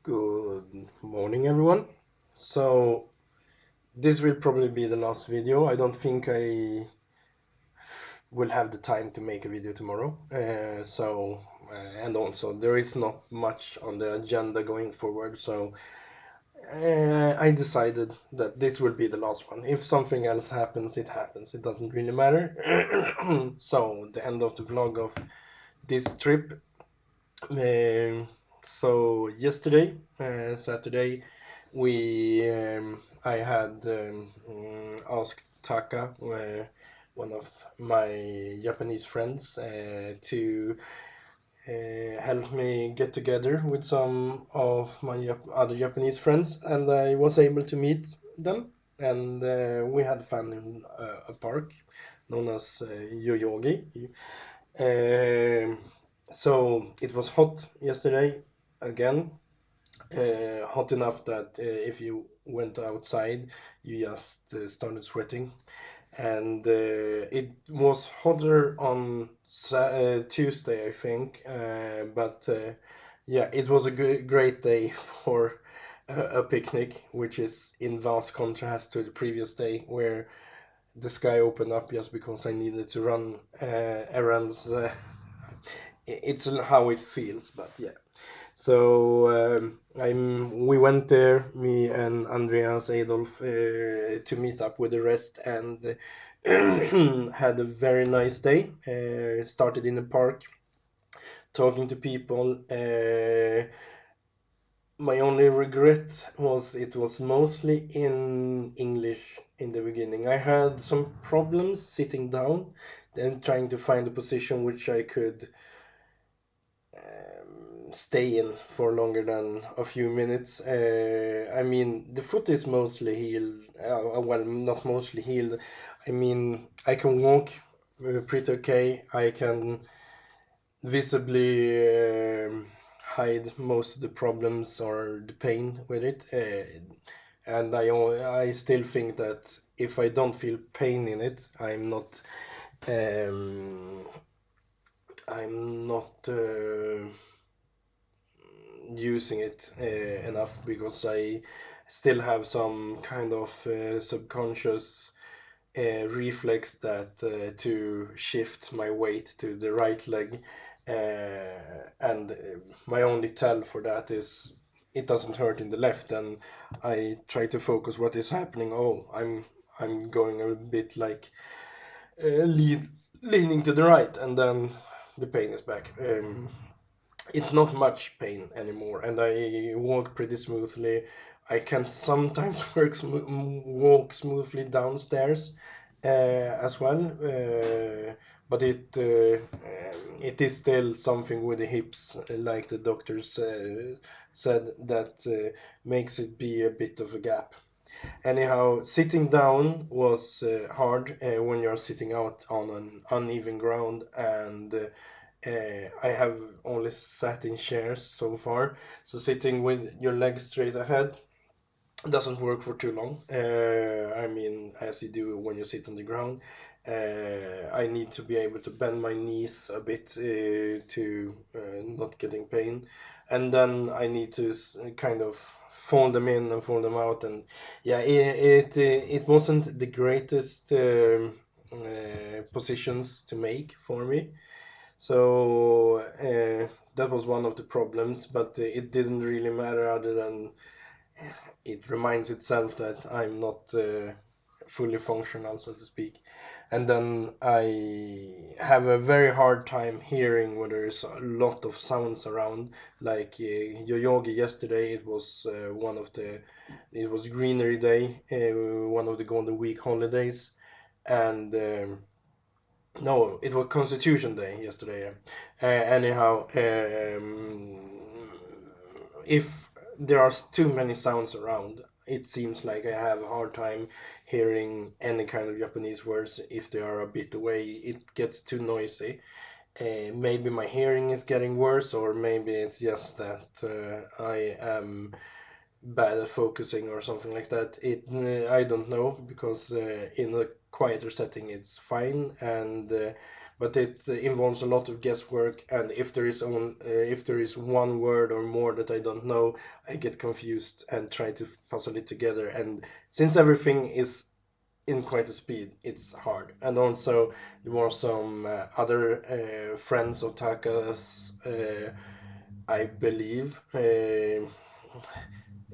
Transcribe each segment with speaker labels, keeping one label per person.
Speaker 1: Good morning, everyone. So, this will probably be the last video. I don't think I will have the time to make a video tomorrow. And also, there is not much on the agenda going forward. So, I decided that this will be the last one. If something else happens, it happens. It doesn't really matter. So, the end of the vlog of this trip. Um, so yesterday, Saturday, I had asked Taka, one of my Japanese friends, to help me get together with some of my other Japanese friends, and I was able to meet them, and we had fun in a park known as Yoyogi. Um, so it was hot yesterday again, hot enough that if you went outside, you just started sweating. And it was hotter on Tuesday, I think. But yeah, it was a great day for a picnic, which is in vast contrast to the previous day where the sky opened up just because I needed to run errands. It's how it feels, but yeah. So we went there, me and Andreas Adolf, to meet up with the rest, and had a very nice day. Started in the park, talking to people. My only regret was it was mostly in English in the beginning. I had some problems sitting down and trying to find a position which I could stay in for longer than a few minutes. I mean, the foot is mostly healed. Well, not mostly healed. I mean, I can walk pretty okay. I can visibly hide most of the problems or the pain with it. And I still think that if I don't feel pain in it, um, I'm not using it enough, because I still have some kind of subconscious reflex that to shift my weight to the right leg, and my only tell for that is it doesn't hurt in the left, and I try to focus what is happening. Oh, I'm going a bit like leaning to the right, and then the pain is back. It's not much pain anymore, and I walk pretty smoothly. I can sometimes walk smoothly downstairs as well, but it is still something with the hips, like the doctors said, that makes it be a bit of a gap. Anyhow, sitting down was hard when you're sitting out on an uneven ground, and I have only sat in chairs so far, so sitting with your legs straight ahead doesn't work for too long. I mean, as you do when you sit on the ground. I need to be able to bend my knees a bit to not getting pain, and then I need to kind of fold them in and fold them out, and yeah, it wasn't the greatest positions to make for me. So that was one of the problems, but it didn't really matter, other than it reminds itself that I'm not fully functional, so to speak. And then I have a very hard time hearing when there's a lot of sounds around. Like Yoyogi yesterday, it was Greenery Day, one of the Golden Week holidays, and no, it was Constitution Day yesterday. Yeah. Anyhow, if there are too many sounds around, it seems like I have a hard time hearing any kind of Japanese words if they are a bit away. It gets too noisy. Maybe my hearing is getting worse, or maybe it's just that I am bad at focusing or something like that. I don't know, because in a quieter setting it's fine, and but it involves a lot of guesswork. And if there is one word or more that I don't know, I get confused and try to puzzle it together. And since everything is in quite a speed, it's hard. And also there were some other friends of Taka's, I believe,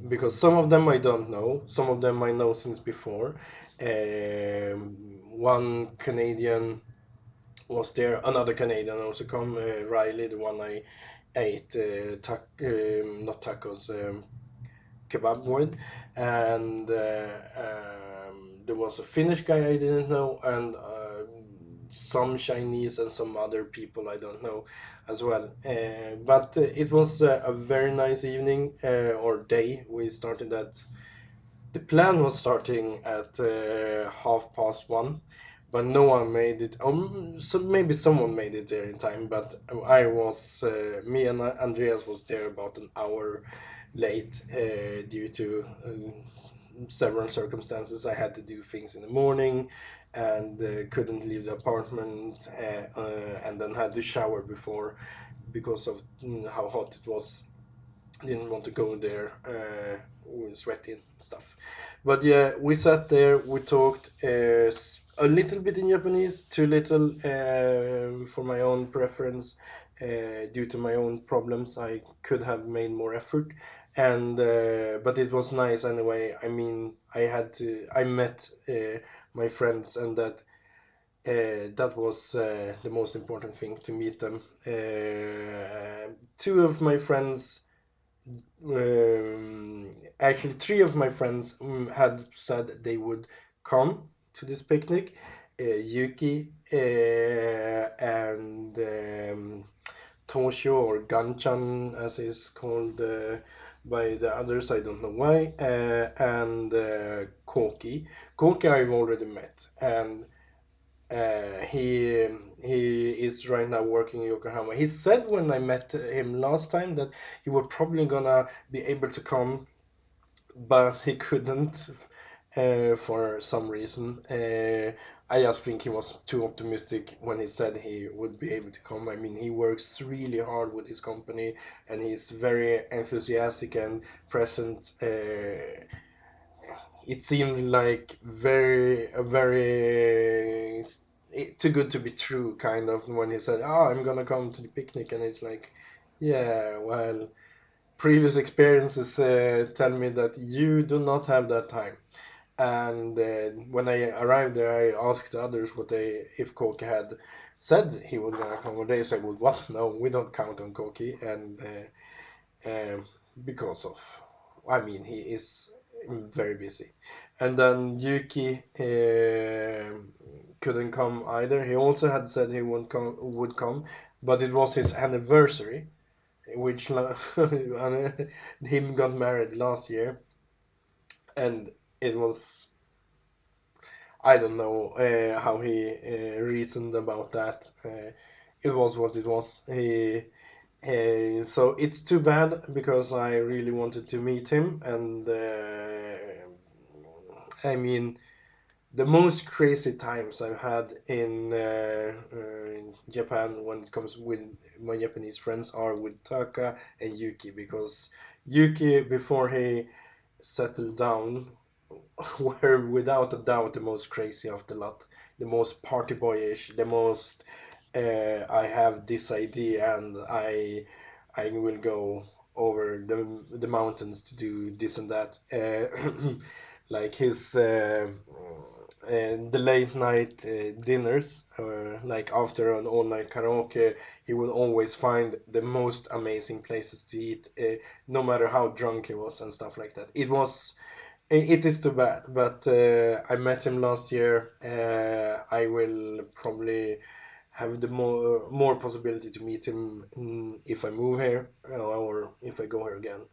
Speaker 1: because some of them I don't know, some of them I know since before. One Canadian was there, another Canadian also come, Riley, the one I ate not tacos, kebab with, and there was a Finnish guy I didn't know, and some Chinese and some other people I don't know as well. But it was a very nice evening or day. We started at the plan was starting at 1:30, but no one made it. So maybe someone made it there in time, but me and Andreas was there about an hour late due to several circumstances. I had to do things in the morning and couldn't leave the apartment, and then had to shower before because of how hot it was. Didn't want to go there sweaty and stuff. But yeah, we sat there, we talked a little bit in Japanese, too little for my own preference. Due to my own problems, I could have made more effort, and but it was nice anyway. I mean, I met my friends, and that was the most important thing, to meet them. Two of my friends, actually three of my friends had said they would come to this picnic. Yuki and Toshio, or Ganchan as is called by the others, I don't know why, and Koki. Koki I've already met, and he is right now working in Yokohama. He said when I met him last time that he was probably gonna be able to come, but he couldn't for some reason. I just think he was too optimistic when he said he would be able to come. I mean, he works really hard with his company, and he's very enthusiastic and present. It seemed like too good to be true, kind of, when he said, "Oh, I'm gonna come to the picnic," and it's like, yeah, well, previous experiences tell me that you do not have that time. And when I arrived there, I asked the others what they if Koki had said he was gonna come, and they said, "Well, what? No, we don't count on Koki," and because of, I mean, he is very busy. And then Yuki couldn't come either. He also had said he would come, but it was his anniversary, which him got married last year, and it was, I don't know how he reasoned about that. It was what it was. So it's too bad because I really wanted to meet him, and I mean, the most crazy times I've had in Japan when it comes with my Japanese friends are with Taka and Yuki, because Yuki, before he settled down, were without a doubt the most crazy of the lot, the most party boyish, the most I have this idea and I will go over the mountains to do this and that. Like his the late night dinners, like after an all night karaoke, he would always find the most amazing places to eat, no matter how drunk he was and stuff like that. It is too bad, but I met him last year. I will probably have the more possibility to meet him if I move here or if I go here again.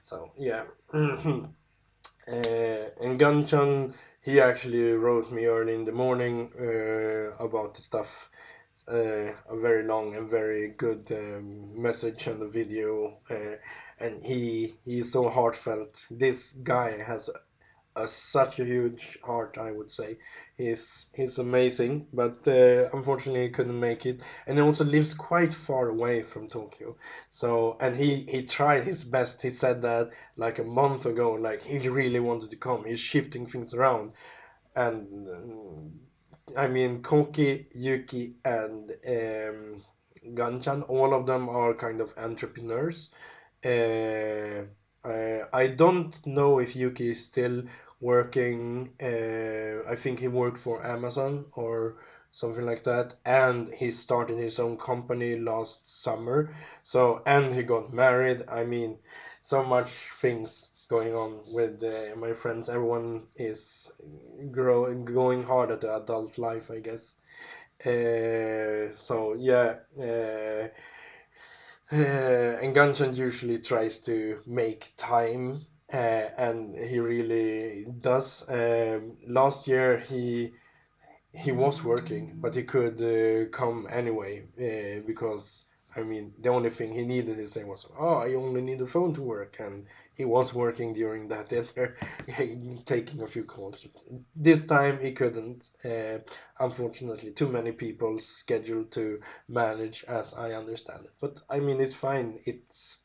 Speaker 1: So yeah. And Ganchan, he actually wrote me early in the morning about the stuff. A very long and very good message and a video, and he is so heartfelt. This guy has such a huge heart, I would say. He's amazing, but unfortunately he couldn't make it, and he also lives quite far away from Tokyo. So, and he tried his best. He said that like a month ago, like he really wanted to come. He's shifting things around, and I mean Koki, Yuki, and Ganchan, all of them are kind of entrepreneurs. uh, I don't know if Yuki is still working. I think he worked for Amazon or something like that, and he started his own company last summer. So, and he got married. I mean, so much things going on with my friends. Everyone is going hard at the adult life, I guess. So yeah. And Gunchan usually tries to make time, and he really does. Last year he was working, but he could come anyway because I mean the only thing he needed to say was, "Oh, I only need the phone to work," and he was working during that dinner, taking a few calls. This time he couldn't. Unfortunately, too many people scheduled to manage, as I understand it. But I mean, it's fine. It's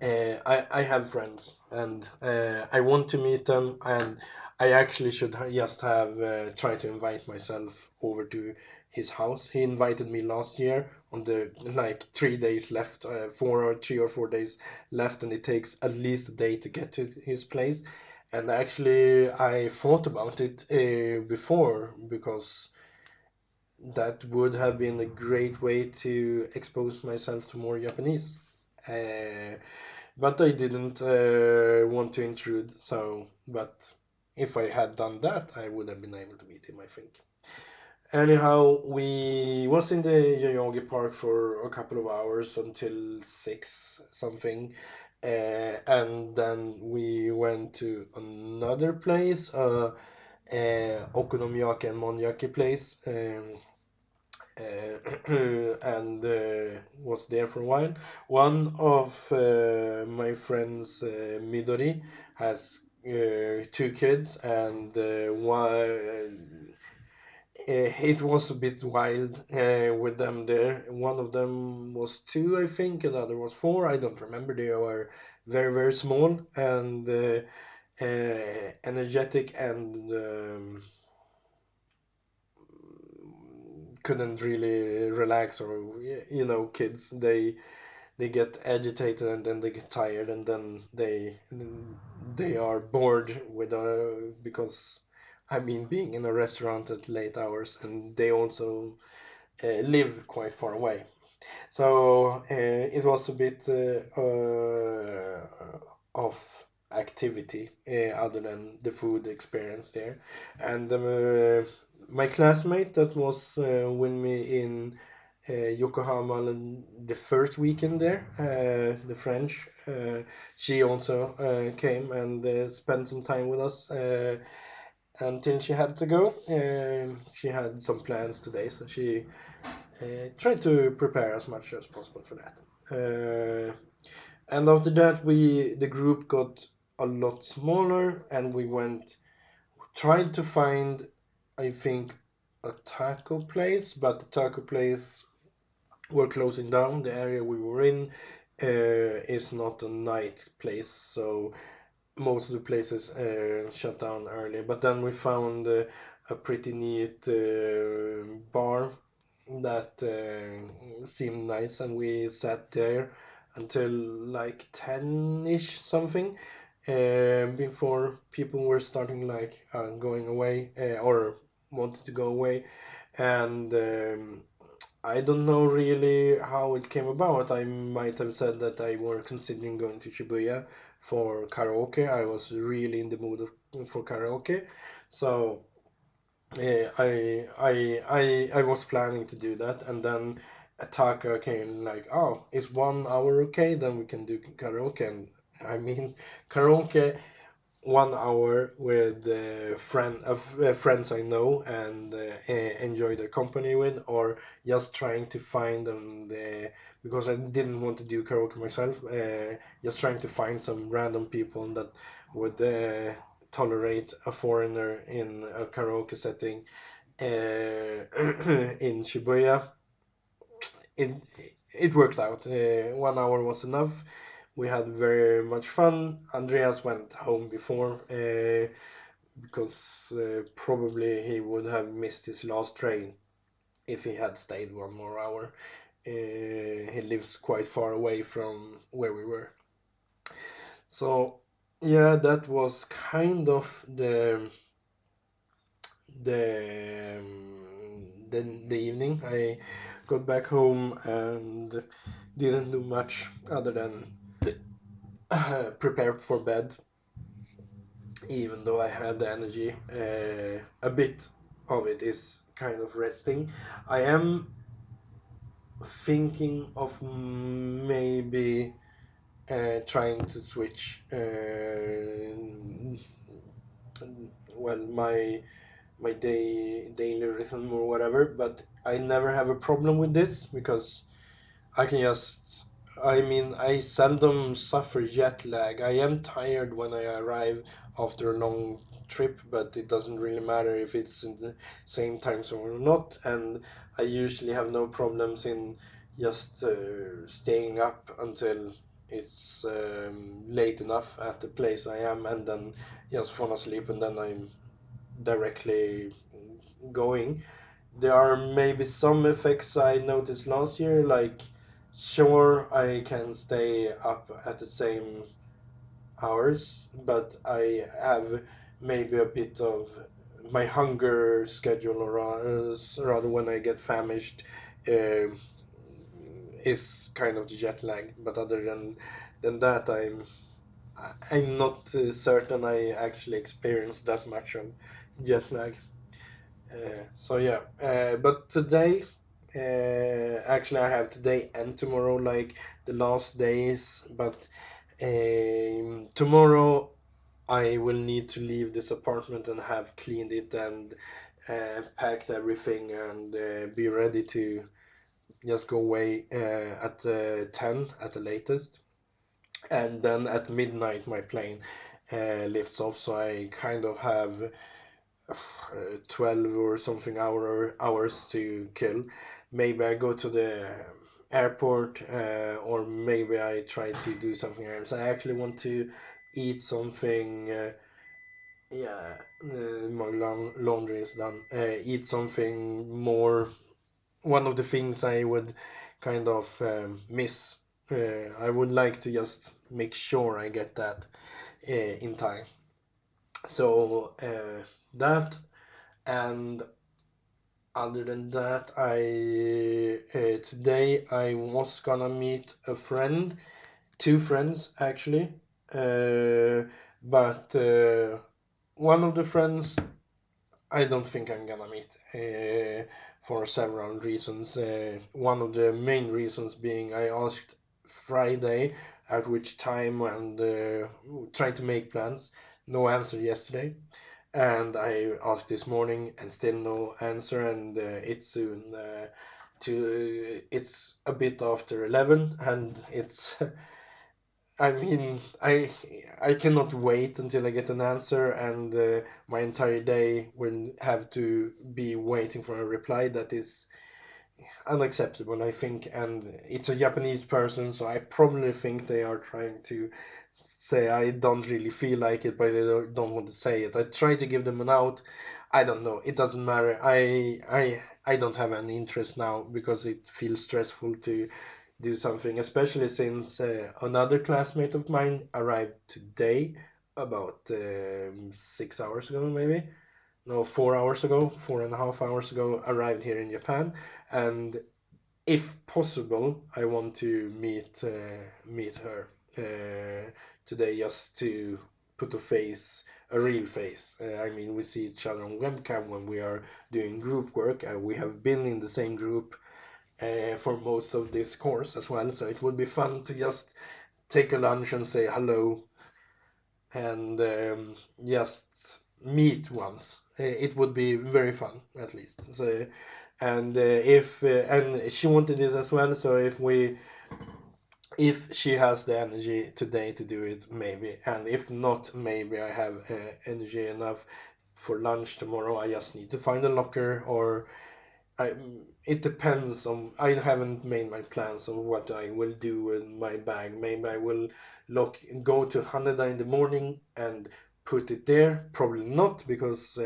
Speaker 1: I have friends and I want to meet them, and I actually should just have tried to invite myself over to his house. He invited me last year on the like 3 days left, 3 or 4 days left, and it takes at least a day to get to his place. And actually, I thought about it before because that would have been a great way to expose myself to more Japanese. Uh, but I didn't want to intrude, so, but if I had done that, I would have been able to meet him, I think. Anyhow, we was in the Yoyogi Park for a couple of hours until 6 something, and then we went to another place, Okonomiyaki and Monyaki place, and was there for a while. One of my friends, Midori, has 2 kids, and it was a bit wild with them there. One of them was 2, I think, and the other was 4. I don't remember. They were very, very small and energetic and couldn't really relax, or kids, they get agitated and then they get tired and then they are bored with because I mean being in a restaurant at late hours, and they also live quite far away. So it was a bit of activity other than the food experience there. And my classmate that was with me in Yokohama the first weekend there, the French, she also came and spent some time with us until she had to go. She had some plans today, so she tried to prepare as much as possible for that. And after that, the group got a lot smaller, and we tried to find, I think, a taco place, but the taco place were closing down. The area we were in is not a night place, so most of the places shut down early. But then we found a pretty neat bar that seemed nice, and we sat there until like 10-ish something before people were starting like going away or wanted to go away. And I don't know really how it came about. I might have said that I were considering going to Shibuya for karaoke. I was really in the mood for karaoke. So I was planning to do that, and then Ataka came like, oh, is 1 hour okay? Then we can do karaoke. And I mean, karaoke 1 hour with friends I know and enjoy their company with, or just trying to find them because I didn't want to do karaoke myself. Just trying to find some random people that would tolerate a foreigner in a karaoke setting in Shibuya. It it worked out. 1 hour was enough. We had very much fun. Andreas went home before because probably he would have missed his last train if he had stayed 1 more hour. He lives quite far away from where we were. So yeah, that was kind of the evening. I got back home and didn't do much other than prepare for bed, even though I had the energy. A bit of it is kind of resting. I am thinking of maybe trying to switch well my daily rhythm or whatever, but I never have a problem with this because I can just, I mean, I seldom suffer jet lag. I am tired when I arrive after a long trip, but it doesn't really matter if it's in the same time zone or not. And I usually have no problems in just staying up until it's late enough at the place I am, and then just fall asleep, and then I'm directly going. There are maybe some effects I noticed last year, like sure I can stay up at the same hours, but I have maybe a bit of my hunger schedule, or rather when I get famished, um is kind of the jet lag. But other than that, I'm not certain I actually experienced that much of jet lag. So yeah, but today, actually, I have today and tomorrow like the last days. But tomorrow I will need to leave this apartment and have cleaned it and packed everything and be ready to just go away at 10 at the latest. And then at midnight my plane lifts off, so I kind of have 12 or something hours to kill. Maybe I go to the airport, or maybe I try to do something else. I actually want to eat something. Yeah, my laundry is done. Eat something more. One of the things I would kind of miss. I would like to just make sure I get that in time. So that, and other than that, I today I was gonna meet a friend, two friends actually, uh, but one of the friends I don't think I'm gonna meet for several reasons. One of the main reasons being I asked Friday at which time and tried to make plans. No answer yesterday. And I asked this morning and still no answer, and it's soon it's a bit after 11, and it's I mean I cannot wait until I get an answer, and my entire day will have to be waiting for a reply. That is unacceptable, I think, and it's a Japanese person, so I probably think they are trying to say I don't really feel like it, but they don't want to say it. I try to give them an out. I don't know. It doesn't matter. I don't have any interest now because it feels stressful to do something, especially since another classmate of mine arrived today, about 6 hours ago, maybe. No, 4 hours ago, 4.5 hours ago, arrived here in Japan, and if possible, I want to meet her today just to put a real face. I mean, we see each other on webcam when we are doing group work, and we have been in the same group for most of this course as well. So it would be fun to just take a lunch and say hello and just meet once. It would be very fun, at least. So, and if and she wanted it as well. So if we if she has the energy today to do it, maybe. And if not, maybe I have energy enough for lunch tomorrow. I just need to find a locker, or I, it depends on. I haven't made my plans on what I will do with my bag. Maybe I will go to Haneda in the morning and put it there. Probably not, because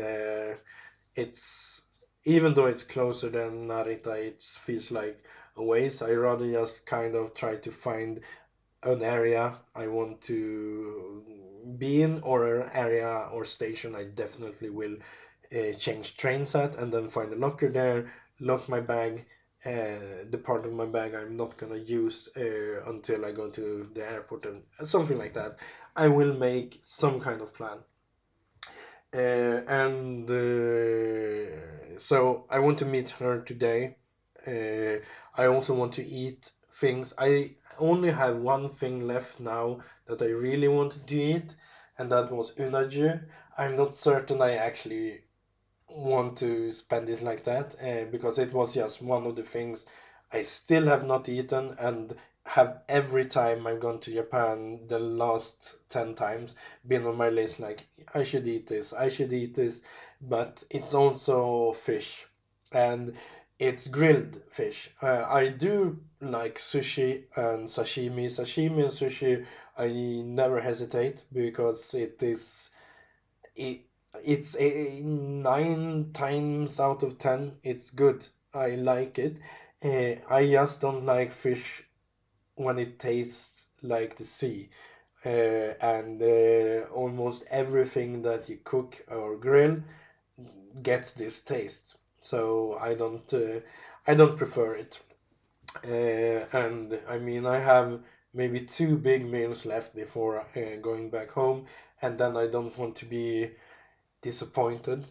Speaker 1: it's even though it's closer than Narita, it feels like a ways. I rather just kind of try to find an area I want to be in, or an area or station I definitely will change trains at, and then find a locker there, lock my bag, the part of my bag I'm not gonna use until I go to the airport, and something like that. I will make some kind of plan. And so I want to meet her today. Uh, I also want to eat things. I only have one thing left now that I really wanted to eat, and that was unagi. I'm not certain I actually want to spend it like that, because it was just one of the things I still have not eaten, and have every time I've gone to Japan the last 10 times been on my list, like I should eat this, I should eat this. But it's also fish, and it's grilled fish. I do like sushi and sashimi. Sashimi and sushi, I never hesitate, because it it's a 9 times out of 10 it's good. I like it. I just don't like fish when it tastes like the sea. And almost everything that you cook or grill gets this taste. So I don't prefer it. And I mean, I have maybe two big meals left before going back home, and then I don't want to be disappointed.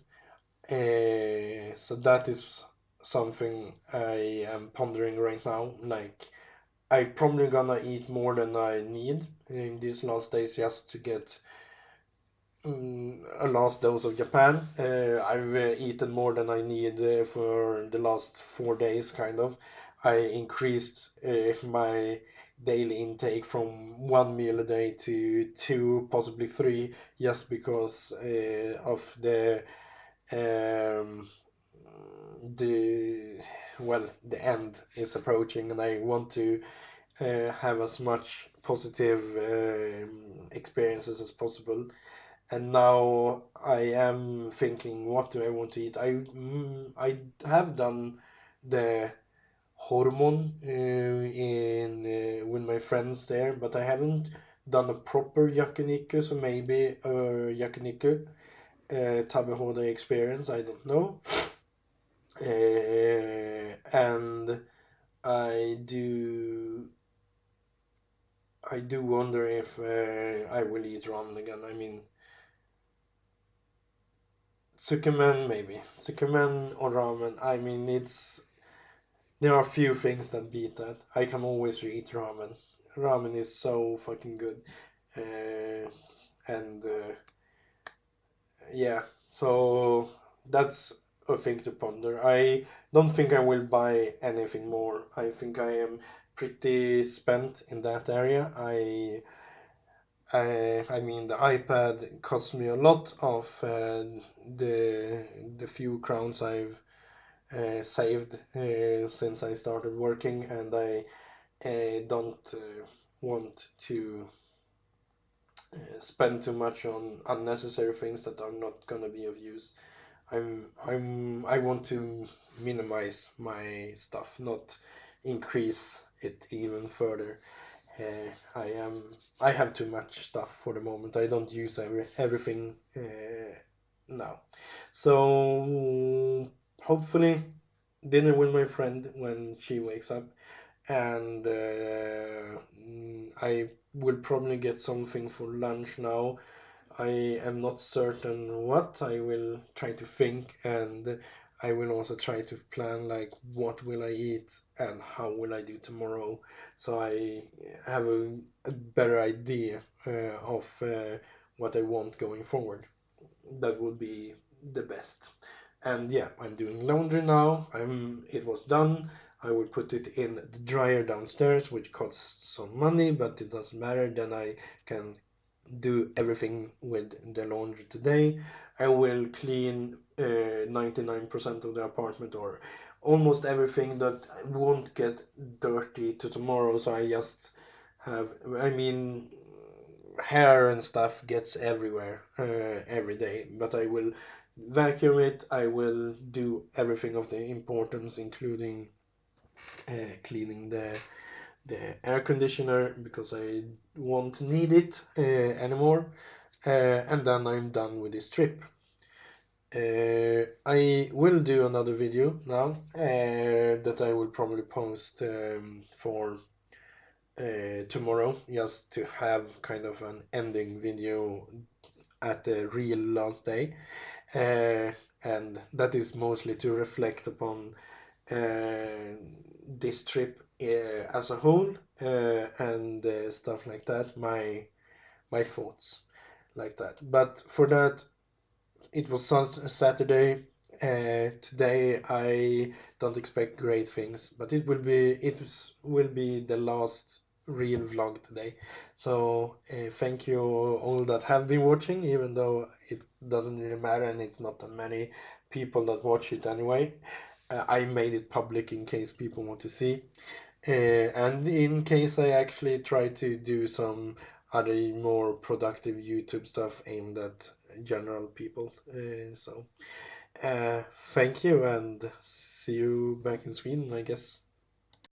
Speaker 1: So that is something I am pondering right now. Like, I probably gonna eat more than I need in these last days, just to get a last dose of Japan. I've eaten more than I need for the last 4 days, kind of. I increased my daily intake from one meal a day to two, possibly three, just because of um, the the end is approaching, and I want to have as much positive experiences as possible. And now I am thinking, what do I want to eat? I have done the hormone in with my friends there, but I haven't done a proper yakiniku, so maybe a yakiniku Tabehoda experience. I don't know. And I do I do wonder if I will eat ramen again. I mean, tsukemen maybe. Tsukemen or ramen. I mean, there are few things that beat that. I can always eat ramen. Ramen is so fucking good. And yeah, so that's a thing to ponder. I don't think I will buy anything more. I think I am pretty spent in that area. I mean, the iPad cost me a lot of the few crowns I've saved since I started working, and I don't want to spend too much on unnecessary things that are not gonna be of use. I want to minimize my stuff, not increase it even further. I have too much stuff for the moment. I don't use everything now. So hopefully dinner with my friend when she wakes up, and I will probably get something for lunch now. I am not certain what. I will try to think, and I will also try to plan, like, what will I eat and how will I do tomorrow, so I have a better idea of what I want going forward. That would be the best. And yeah, I'm doing laundry now. It was done. I will put it in the dryer downstairs, which costs some money, but it doesn't matter. Then I can do everything with the laundry today. I will clean 99% of the apartment, or almost everything that won't get dirty to tomorrow. So I just have, I mean, hair and stuff gets everywhere every day, but I will vacuum it. I will do everything of the importance, including cleaning the air conditioner because I won't need it anymore. And then I'm done with this trip. I will do another video now that I will probably post for tomorrow, just to have kind of an ending video at the real last day. Uh, and that is mostly to reflect upon this trip as a whole and stuff like that, my thoughts like that. But for that, it was Saturday. Today I don't expect great things, but it will be the last real vlog today. So thank you all that have been watching, even though it doesn't really matter and it's not that many people that watch it anyway. I made it public in case people want to see. And in case I actually try to do some other more productive YouTube stuff aimed at general people. So thank you and see you back in Sweden, I guess.